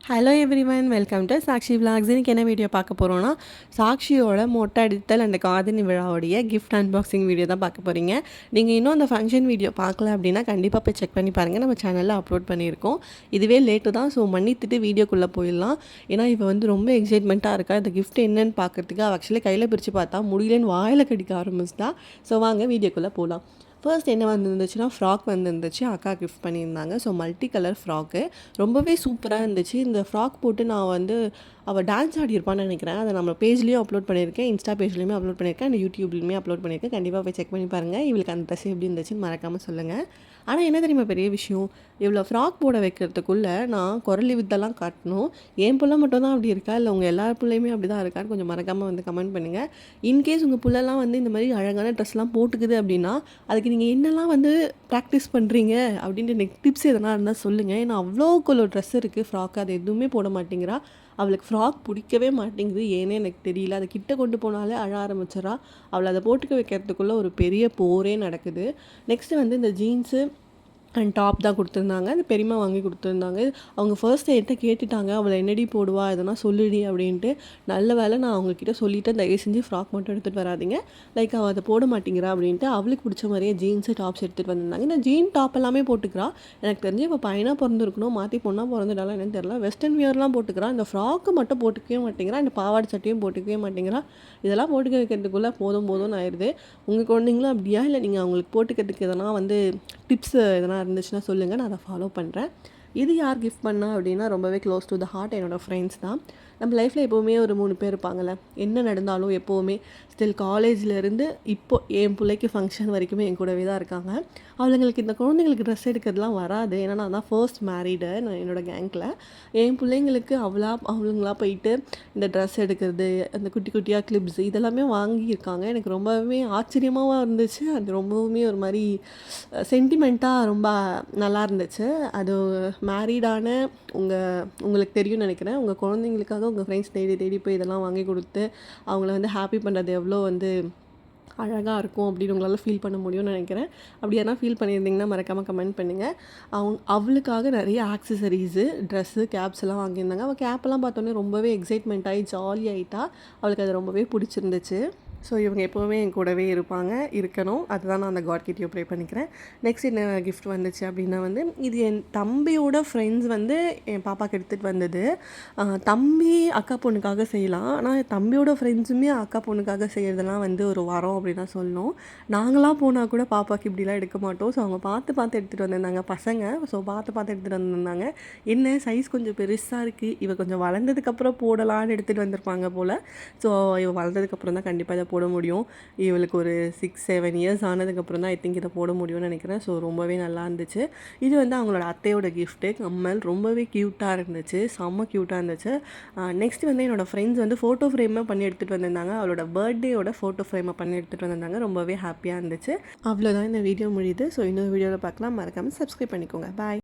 Hello everyone, welcome to Sakshi vlogs. இன்றைக்கி என்ன video பார்க்க போகிறோன்னா, சாக்ஷியோட மொட்டை அடித்தல் அண்ட் காதணி விழாவுடைய கிஃப்ட் அன்பாக்சிங் வீடியோ தான் பார்க்க போகிறீங்க. நீங்கள் இன்னும் அந்த ஃபங்க்ஷன் வீடியோ பார்க்கல அப்படின்னா கண்டிப்பாக போய் செக் பண்ணி பாருங்கள். நம்ம சேனலில் அப்லோட் பண்ணியிருக்கோம். இதுவே லேட்டு தான், ஸோ மன்னித்துட்டு வீடியோக்குள்ளே போயிடலாம். ஏன்னா இப்போ வந்து ரொம்ப எக்ஸைட்மெண்ட்டாக இருக்கா. இந்த கிஃப்ட் என்னன்னு பார்க்குறதுக்கு ஆக்சுவலி கையில் பிரித்து பார்த்தா முடியலன்னு வாயில் கடிக்க ஆரம்பிச்சிட்டா. ஸோ வாங்க வீடியோக்குள்ளே போகலாம். ஃபர்ஸ்ட் என்ன வந்துருந்துச்சுன்னா, ஃப்ராக் வந்துருந்துச்சு. அக்கா கிஃப்ட் பண்ணியிருந்தாங்க. ஸோ மல்டி கலர் ஃப்ராக்கு ரொம்பவே சூப்பராக இருந்துச்சு. இந்த ஃப்ராக் போட்டு நான் வந்து அவள் டான்ஸ் ஆடியிருப்பான்னு நினைக்கிறேன். அதை நம்ம பேஜ்லேயும் அப்லோட் பண்ணியிருக்கேன், இன்ஸ்டா பேஜ்லேயுமே அப்லோட் பண்ணியிருக்கேன், அண்ட் யூடியூப்லேயுமே அப்லோட் பண்ணியிருக்கேன். கண்டிப்பாக போய் செக் பண்ணி பாருங்கள். இவளுக்கு அந்த ட்ரெஸ் எப்படி இருந்துச்சுன்னு மறக்காமல் சொல்லுங்கள். ஆனால் என்ன தெரியுமா பெரிய விஷயம், இவ்வளோ ஃப்ராக் போட வைக்கிறதுக்குள்ளே நான் குரலி வித்தெல்லாம் காட்டணும். என் பிள்ளை மட்டும் தான் அப்படி இருக்கா, இல்லை உங்கள் எல்லா பிள்ளையுமே அப்படி தான் இருக்கான்னு கொஞ்சம் மறக்காமல் வந்து கமெண்ட் பண்ணுங்கள். இன்கேஸ் உங்கள் பிள்ளைலாம் வந்து இந்த மாதிரி அழகான ட்ரெஸ்லாம் போட்டுக்குது அப்படின்னா அதுக்கு நீங்கள் என்னெல்லாம் வந்து ப்ராக்டிஸ் பண்ணுறீங்க அப்படின்ட்டு எனக்கு டிப்ஸ் எதனா இருந்தால் சொல்லுங்கள். ஏன்னா அவ்வளோக்குள்ள ட்ரெஸ் இருக்குது ஃப்ராக், அது எதுவுமே போட மாட்டேங்கிறா. அவளுக்கு ஃப்ராக் பிடிக்கவே மாட்டேங்குது, ஏன்னே எனக்கு தெரியல. அதை கிட்ட கொண்டு போனாலே அழ ஆரம்பிச்சிடறா. அவளை அதை போட்டுக்க வைக்கிறதுக்குள்ளே ஒரு பெரிய போரே நடக்குது. நெக்ஸ்ட்டு வந்து இந்த ஜீன்ஸு அண்ட் டாப் தான் கொடுத்துருந்தாங்க. அது பெரியம்மா வாங்கி கொடுத்துருந்தாங்க. அவங்க ஃபர்ஸ்ட் என்கிட்ட கேட்டுட்டாங்க, அவளை என்னடி போடுவா எதனா சொல்லுடி அப்படின்ட்டு. நல்ல வேலை நான் அவங்கக்கிட்ட சொல்லிவிட்டு, தயவு செஞ்சு ஃப்ராக் மட்டும் எடுத்துகிட்டு வராதிங்க, லைக் அவள் அதை போட மாட்டேங்கிறா அப்படின்ட்டு. அவளுக்கு பிடிச்ச மாதிரியே ஜீன்ஸு டாப்ஸ் எடுத்துகிட்டு வந்திருந்தாங்க. இந்த ஜீன் டாப் எல்லாமே போட்டுக்கிறா. எனக்கு தெரிஞ்சு இப்போ பையனாக பிறந்திருக்கணும், மாற்றி பொண்ணாக பிறந்துட்டாலும் என்னன்னு தெரியல. வெஸ்டர்ன் வியர்லாம் போட்டுக்கிறா. இந்த ஃப்ராக்கு மட்டும் போட்டுக்கவே மாட்டேங்கிறா. இந்த பாவாடை சட்டையும் போட்டுக்கவே மாட்டேங்கிறா. இதெல்லாம் போட்டுக்க வைக்கிறதுக்குள்ளே போதும் போதும்னு ஆயிடுது. உங்கள் குழந்தைங்களும் அப்படியா, இல்லை நீங்கள் அவங்களுக்கு போட்டுக்கிறதுக்கு எதனா வந்து டிப்ஸ் எதனா இருந்துச்சுன்னா சொல்லுங்கள், நான் அதை ஃபாலோ பண்ணுறேன். இது யார் கிஃப்ட் பண்ணா அப்படின்னா, ரொம்பவே க்ளோஸ் டு த ஹார்ட் என்னோடய ஃப்ரெண்ட்ஸ் தான். நம்ம லைஃப்பில் எப்போவுமே ஒரு 3 பேர் இருப்பாங்கள்ல, என்ன நடந்தாலும் எப்போவுமே ஸ்டில் காலேஜ்லேருந்து இப்போ என் பிள்ளைக்கு ஃபங்க்ஷன் வரைக்குமே என் கூடவே தான் இருக்காங்க. அவளுங்களுக்கு இந்த குழந்தைங்களுக்கு ட்ரெஸ் எடுக்கிறதுலாம் வராது. ஏன்னா நான் தான் ஃபர்ஸ்ட் மேரீடு நான் என்னோடய கேங்கில். என் பிள்ளைங்களுக்கு அவளுங்களா போயிட்டு இந்த ட்ரெஸ் எடுக்கிறது, அந்த குட்டி குட்டியாக கிளிப்ஸ் இதெல்லாமே வாங்கியிருக்காங்க. எனக்கு ரொம்பவே ஆச்சரியமாகவும் இருந்துச்சு. அது ரொம்பவுமே ஒரு மாதிரி சென்டிமெண்ட்டாக ரொம்ப நல்லா இருந்துச்சு. அது மேரீடான உங்களுக்கு தெரியும்னு நினைக்கிறேன். உங்கள் குழந்தைங்களுக்காக உங்கள் ஃப்ரெண்ட்ஸ் தேடி தேடி போய் இதெல்லாம் வாங்கி கொடுத்து அவங்கள வந்து ஹாப்பி பண்ணுறது எவ்வளோ வந்து அழகாக இருக்கும் அப்படின்னு உங்களால் ஃபீல் பண்ண முடியும்னு நினைக்கிறேன். அப்படி யாரா ஃபீல் பண்ணியிருந்தீங்கன்னா மறக்காமல் கமெண்ட் பண்ணுங்கள். அவளுக்காக நிறைய ஆக்சசரிஸு, ட்ரெஸ்ஸு, கேப்ஸ் எல்லாம் வாங்கியிருந்தாங்க. அவள் கேப்பெல்லாம் பார்த்தோன்னே ரொம்பவே எக்ஸைட்மெண்ட் ஆகி ஜாலி ஆகிட்டா. அவளுக்கு அது ரொம்பவே பிடிச்சிருந்துச்சு. ஸோ இவங்க எப்போவுமே என் கூடவே இருக்கணும். அதுதான் நான் அந்த காட் கிட்டேயும் ப்ரே பண்ணிக்கிறேன். நெக்ஸ்ட் என்ன கிஃப்ட் வந்துச்சு அப்படின்னா வந்து, இது என் தம்பியோட ஃப்ரெண்ட்ஸ் வந்து என் பாப்பாவுக்கு எடுத்துகிட்டு வந்தது. தம்பி அக்கா பொண்ணுக்காக செய்யலாம், ஆனால் என் தம்பியோட ஃப்ரெண்ட்ஸுமே அக்கா பொண்ணுக்காக செய்கிறதெல்லாம் வந்து ஒரு வரம் அப்படின்னு தான் சொல்லணும். நாங்களாம் போனால் கூட பாப்பாவுக்கு இப்படிலாம் எடுக்க மாட்டோம். ஸோ அவங்க பார்த்து பார்த்து எடுத்துகிட்டு வந்திருந்தாங்க பசங்க. ஸோ பார்த்து பார்த்து எடுத்துகிட்டு வந்திருந்தாங்க. என்ன சைஸ் கொஞ்சம் பெருசாக இருக்குது, இவ கொஞ்சம் வளர்ந்ததுக்கப்புறம் போடலான்னு எடுத்துகிட்டு வந்திருப்பாங்க போல். ஸோ இவ வளர்ந்ததுக்கப்புறம் தான் கண்டிப்பாக இதை போட முடியும். இவளுக்கு ஒரு 6-7 இயர்ஸ் ஆனதுக்கப்புறம் தான் ஐ திங்க் இதை போட முடியும்னு நினைக்கிறேன். ஸோ ரொம்பவே நல்லா இருந்துச்சு. இது வந்து அவங்களோட அத்தையோட கிஃப்ட்டு. கம்மல் ரொம்பவே க்யூட்டாக இருந்துச்சு, செம்ம க்யூட்டாக இருந்துச்சு. நெக்ஸ்ட் வந்து என்னோடய ஃப்ரெண்ட்ஸ் வந்து ஃபோட்டோ ஃப்ரேமாக பண்ணி எடுத்துகிட்டு வந்திருந்தாங்க. அவளோட பர்த்டேயோட ஃபோட்டோ ஃப்ரேமை பண்ணி எடுத்துகிட்டு வந்திருந்தாங்க. ரொம்பவே ஹாப்பியாக இருந்துச்சு. அவ்வளோதான், இந்த வீடியோ முடியுது. ஸோ இன்னொரு வீடியோவில் பார்க்கலாம். மறக்காமல் சப்ஸ்கிரைப் பண்ணிக்கோங்க. பாய்.